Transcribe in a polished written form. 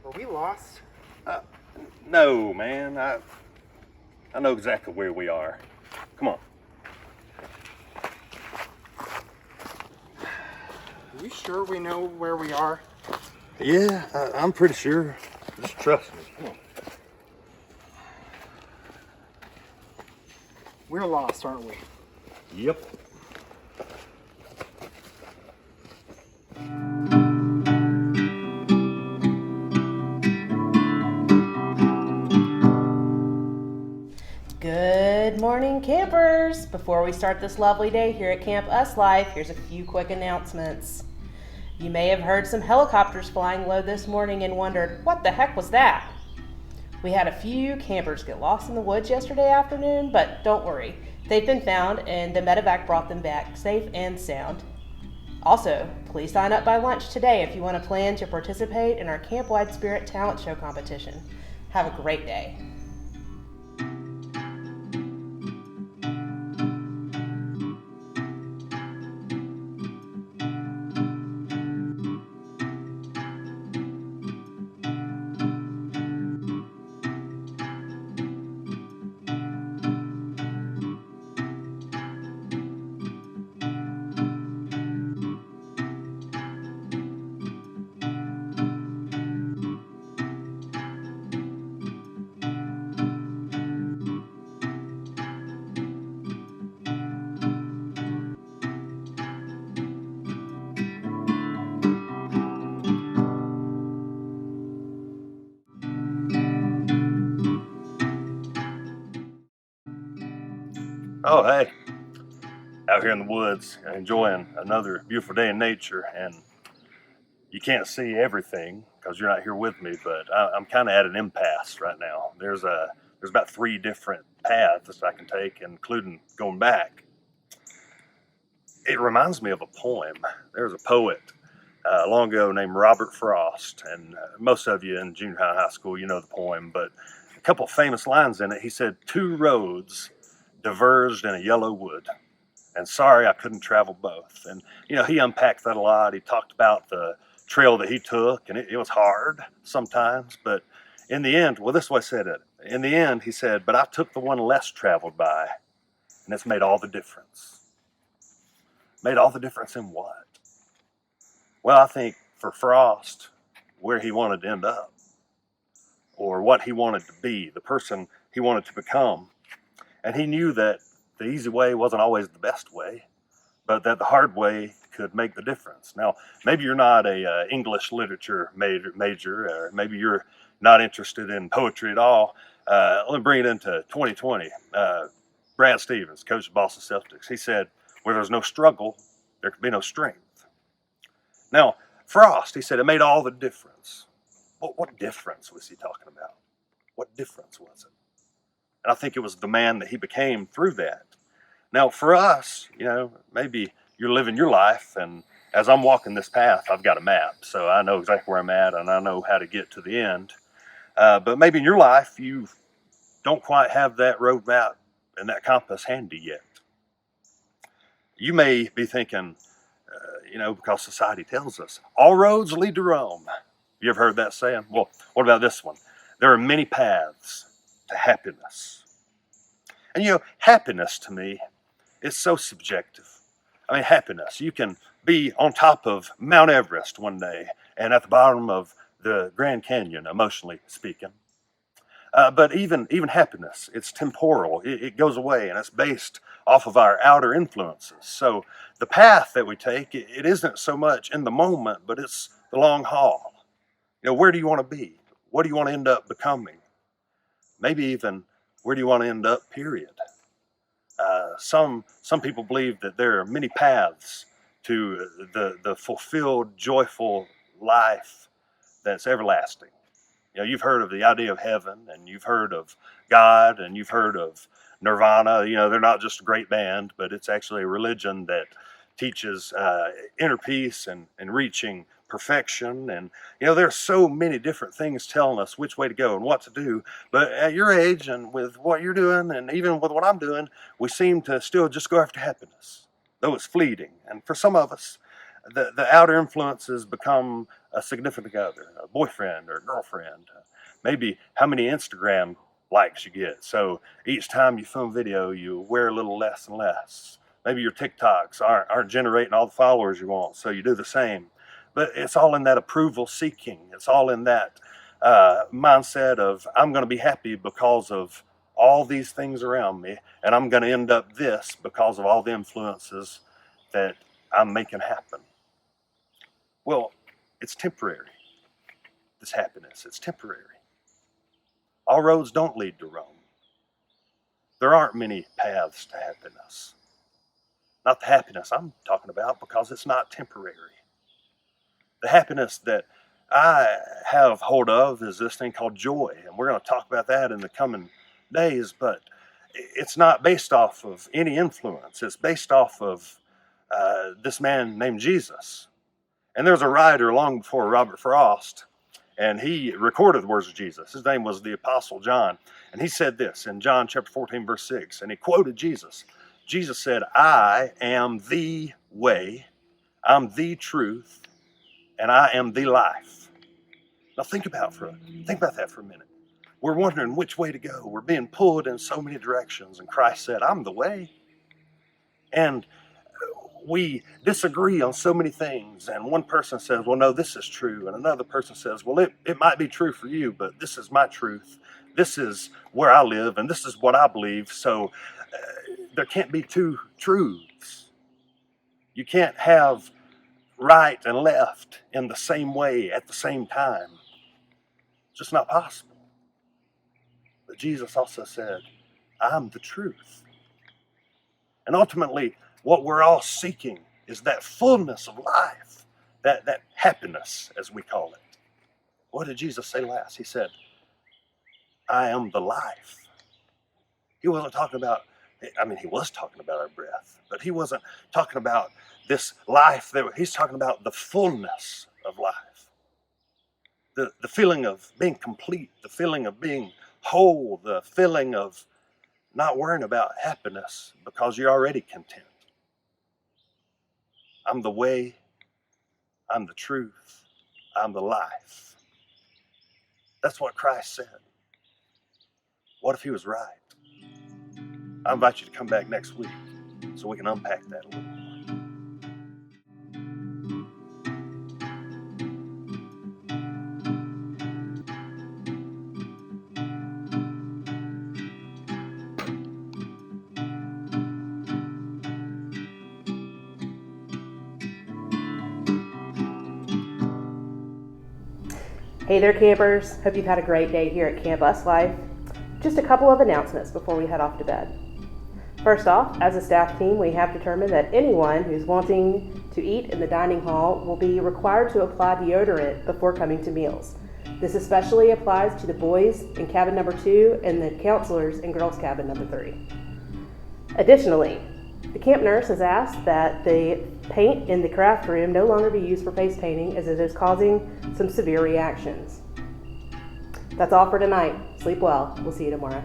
Are we lost? Uh, no, man. I know exactly where we are. Come on. Are you sure we know where we are? Yeah, I'm pretty sure. Just trust me. Come on. We're lost, aren't we? Yep. Good morning, campers! Before we start this lovely day here at Camp Us Life, here's a few quick announcements. You may have heard some helicopters flying low this morning and wondered, what the heck was that? We had a few campers get lost in the woods yesterday afternoon, but don't worry, they've been found and the medevac brought them back safe and sound. Also, please sign up by lunch today if you want to plan to participate in our Camp-wide Spirit Talent Show competition. Have a great day. Oh, hey. Out here in the woods, enjoying another beautiful day in nature, and you can't see everything because you're not here with me, but I'm kind of at an impasse right now. There's about 3 different paths that I can take, including going back. It reminds me of a poem. There's a poet long ago named Robert Frost, and most of you in junior high and high school, you know the poem, but a couple of famous lines in it. He said, 2 roads diverged in a yellow wood, and sorry I couldn't travel both. And, he unpacked that a lot. He talked about the trail that he took, and it was hard sometimes, but in the end, well, this is what he said it. In the end, he said, but I took the one less traveled by, and it's made all the difference. Made all the difference in what? Well, I think for Frost, where he wanted to end up, or what he wanted to be, the person he wanted to become. And he knew that the easy way wasn't always the best way, but that the hard way could make the difference. Now, maybe you're not a English literature major, or maybe you're not interested in poetry at all. Let me bring it into 2020. Brad Stevens, coach of Boston Celtics, he said, where there's no struggle, there can be no strength. Now, Frost, he said, it made all the difference. What difference was he talking about? What difference was it? And I think it was the man that he became through that. Now, for us, maybe you're living your life, and as I'm walking this path, I've got a map, so I know exactly where I'm at, and I know how to get to the end. But maybe in your life, you don't quite have that road map and that compass handy yet. You may be thinking, because society tells us, all roads lead to Rome. You ever heard that saying? Well, what about this one? There are many paths to happiness. And happiness to me is so subjective. I mean, happiness. You can be on top of Mount Everest one day and at the bottom of the Grand Canyon, emotionally speaking. But even happiness, it's temporal. It goes away, and it's based off of our outer influences. So the path that we take, it isn't so much in the moment, but it's the long haul. Where do you want to be? What do you want to end up becoming? Maybe even where do you want to end up, period. Some people believe that there are many paths to the fulfilled, joyful life that's everlasting. You've heard of the idea of heaven, and you've heard of God, and you've heard of Nirvana. They're not just a great band, but it's actually a religion that teaches inner peace and reaching perfection. And there's so many different things telling us which way to go and what to do. But at your age, and with what you're doing, and even with what I'm doing, we seem to still just go after happiness, though it's fleeting. And for some of us, the outer influences become a significant other, a boyfriend or a girlfriend, maybe how many Instagram likes you get. So each time you film video, you wear a little less and less. Maybe your TikToks aren't generating all the followers you want, so you do the same. But it's all in that approval seeking. It's all in that mindset of I'm going to be happy because of all these things around me, and I'm going to end up this because of all the influences that I'm making happen. Well, it's temporary. This happiness, it's temporary. All roads don't lead to Rome. There aren't many paths to happiness. Not the happiness I'm talking about, because it's not temporary. The happiness that I have hold of is this thing called joy, and we're going to talk about that in the coming days, but it's not based off of any influence. It's based off of this man named Jesus. And there's a writer long before Robert Frost, and he recorded the words of Jesus. His name was the Apostle John. And he said this in John chapter 14, verse 6, and he quoted Jesus. Jesus said, I am the way, I'm the truth, and I am the life. Now think about that for a minute. We're wondering which way to go. We're being pulled in so many directions, and Christ said, I'm the way. And we disagree on so many things, and one person says, well, no, this is true, and another person says, well, it might be true for you, but this is my truth. This is where I live, and this is what I believe, so there can't be two truths. You can't have right and left in the same way at the same time. It's just not possible. But Jesus also said, I'm the truth. And ultimately, what we're all seeking is that fullness of life, that happiness, as we call it. What did Jesus say last? He said, I am the life. He wasn't talking about, he was talking about our breath, but he wasn't talking about this life. He's talking about the fullness of life. The feeling of being complete, the feeling of being whole, the feeling of not worrying about happiness because you're already content. I'm the way, I'm the truth, I'm the life. That's what Christ said. What if he was right? I invite you to come back next week so we can unpack that a little more. Hey there, campers. Hope you've had a great day here at Camp Us Life. Just a couple of announcements before we head off to bed. First off, as a staff team, we have determined that anyone who's wanting to eat in the dining hall will be required to apply deodorant before coming to meals. This especially applies to the boys in cabin number 2 and the counselors in girls cabin number 3. Additionally, the camp nurse has asked that the paint in the craft room no longer be used for face painting, as it is causing some severe reactions. That's all for tonight. Sleep well. We'll see you tomorrow.